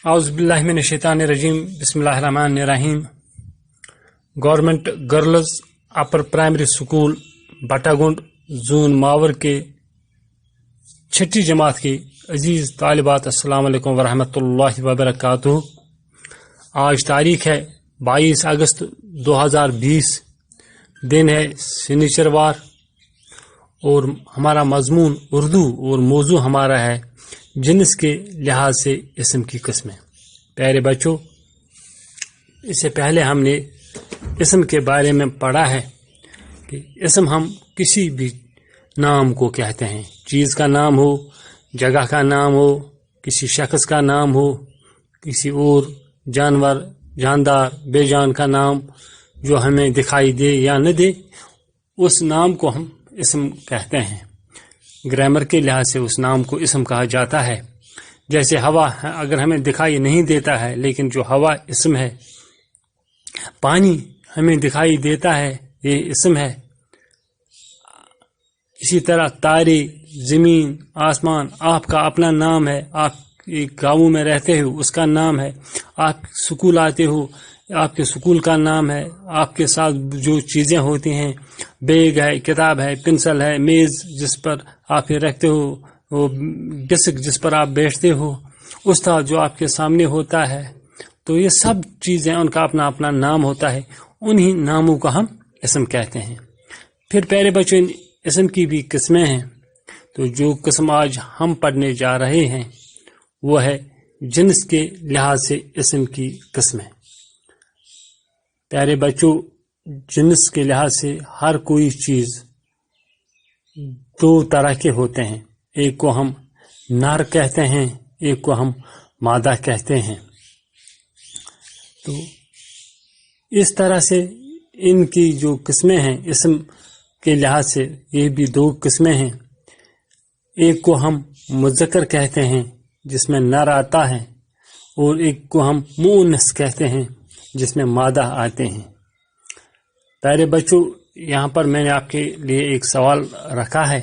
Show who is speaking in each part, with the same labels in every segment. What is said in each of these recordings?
Speaker 1: اعوذ باللہ من الشیطان الرجیم بسم اللہ الرحمن الرحیم گورنمنٹ گرلز اپر پرائمری سکول بٹا گنڈ زون ماور کے چھٹی جماعت کی عزیز طالبات السلام علیکم ورحمۃ اللہ وبرکاتہ۔ آج تاریخ ہے 22 اگست 2020، دن ہے سنیچروار، اور ہمارا مضمون اردو اور موضوع ہمارا ہے جنس کے لحاظ سے اسم کی قسمیں۔ پیارے بچوں، اس سے پہلے ہم نے اسم کے بارے میں پڑھا ہے کہ اسم ہم کسی بھی نام کو کہتے ہیں، چیز کا نام ہو، جگہ کا نام ہو، کسی شخص کا نام ہو، کسی اور جانور، جاندار، بے جان کا نام جو ہمیں دکھائی دے یا نہ دے، اس نام کو ہم اسم کہتے ہیں۔ گرامر کے لحاظ سے اس نام کو اسم کہا جاتا ہے۔ جیسے ہوا اگر ہمیں دکھائی نہیں دیتا ہے لیکن جو ہوا اسم ہے، پانی ہمیں دکھائی دیتا ہے، یہ اسم ہے۔ اسی طرح تارے، زمین، آسمان، آپ کا اپنا نام ہے، آپ ایک گاؤں میں رہتے ہو اس کا نام ہے، آپ سکول آتے ہو آپ کے سکول کا نام ہے، آپ کے ساتھ جو چیزیں ہوتی ہیں، بیگ ہے، کتاب ہے، پنسل ہے، میز جس پر آپ یہ رکھتے ہو، وہ ڈسک جس پر آپ بیٹھتے ہو، استاد جو آپ کے سامنے ہوتا ہے، تو یہ سب چیزیں ان کا اپنا اپنا نام ہوتا ہے، انہی ناموں کو ہم اسم کہتے ہیں۔ پھر پیارے بچوں، اسم کی بھی قسمیں ہیں، تو جو قسم آج ہم پڑھنے جا رہے ہیں وہ ہے جنس کے لحاظ سے اسم کی قسمیں۔ پیارے بچوں، جنس کے لحاظ سے ہر کوئی چیز دو طرح کے ہوتے ہیں، ایک کو ہم نر کہتے ہیں، ایک کو ہم مادہ کہتے ہیں۔ تو اس طرح سے ان کی جو قسمیں ہیں اسم کے لحاظ سے، یہ بھی دو قسمیں ہیں۔ ایک کو ہم مذکر کہتے ہیں جس میں نر آتا ہے، اور ایک کو ہم مؤنث کہتے ہیں جس میں مادہ آتے ہیں۔ پیارے بچوں، یہاں پر میں نے آپ کے لیے ایک سوال رکھا ہے،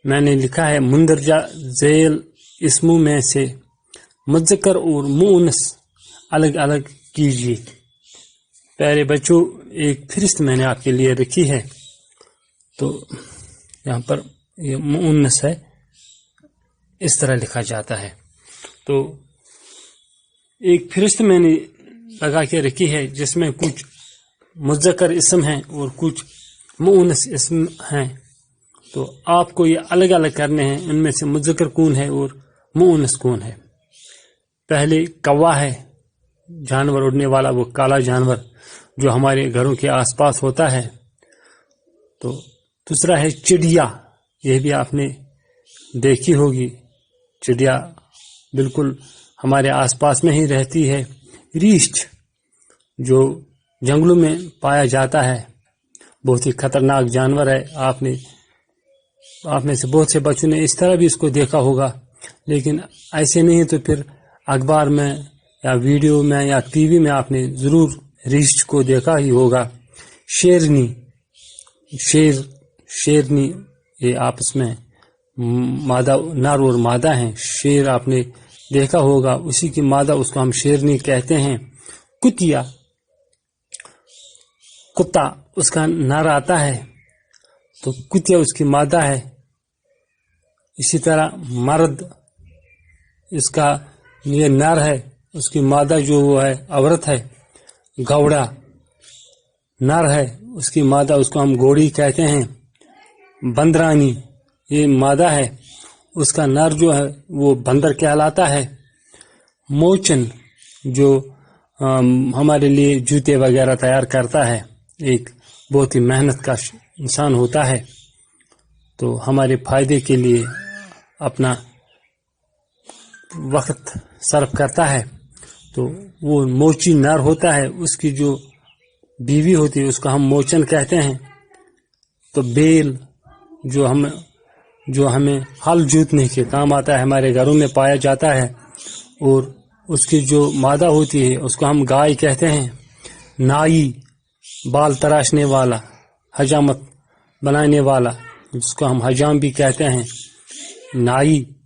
Speaker 1: میں نے لکھا ہے مندرجہ ذیل اسموں میں سے مذکر اور مؤنث الگ الگ کیجیے۔ پیارے بچوں، ایک فہرست میں نے آپ کے لیے رکھی ہے، تو یہاں پر یہ مؤنث ہے، اس طرح لکھا جاتا ہے۔ تو ایک فہرست میں نے لگا کے رکھی ہے جس میں کچھ مذکر اسم ہیں اور کچھ مؤنث اسم ہیں، تو آپ کو یہ الگ الگ کرنے ہیں، ان میں سے مذکر کون ہے اور مؤنث کون ہے۔ پہلے کوا ہے، جانور اڑنے والا، وہ کالا جانور جو ہمارے گھروں کے آس پاس ہوتا ہے۔ تو دوسرا ہے چڑیا، یہ بھی آپ نے دیکھی ہوگی، چڑیا بالکل ہمارے آس پاس میں ہی رہتی ہے۔ ریچھ جو جنگلوں میں پایا جاتا ہے، بہت ہی خطرناک جانور ہے، آپ میں سے بہت سے بچوں نے اس طرح بھی اس کو دیکھا ہوگا، لیکن ایسے نہیں تو پھر اخبار میں یا ویڈیو میں یا ٹی وی میں آپ نے ضرور ریچھ کو دیکھا ہی ہوگا۔ شیرنی، شیرنی، یہ آپس میں مادہ، نر اور مادہ ہیں۔ شیر آپ نے دیکھا ہوگا، اسی کی مادہ، اس کو ہم شیرنی کہتے ہیں۔ کتیا، کتا، اس کا نر آتا ہے تو کتیا اس کی مادہ ہے۔ اسی طرح مرد، اس کا یہ نر ہے، اس کی مادہ جو وہ ہے عورت ہے۔ گھوڑا نر ہے، اس کی مادہ، اس کو ہم گھوڑی کہتے ہیں۔ بندرانی، یہ مادہ ہے، اس کا نر جو ہے وہ بندر کہلاتا ہے۔ موچن جو ہمارے لیے جوتے وغیرہ تیار کرتا ہے، ایک بہت ہی محنت کا انسان ہوتا ہے، تو ہمارے فائدے کے لیے اپنا وقت صرف کرتا ہے، تو وہ موچی نر ہوتا ہے، اس کی جو بیوی ہوتی ہے اس کو ہم موچن کہتے ہیں۔ تو بیل جو ہمیں ہل جوتنے کے کام آتا ہے، ہمارے گھروں میں پایا جاتا ہے، اور اس کی جو مادہ ہوتی ہے اس کو ہم گائے کہتے ہیں۔ نائی، بال تراشنے والا، حجامت بنانے والا، جس کو ہم حجام بھی کہتے ہیں۔ نائی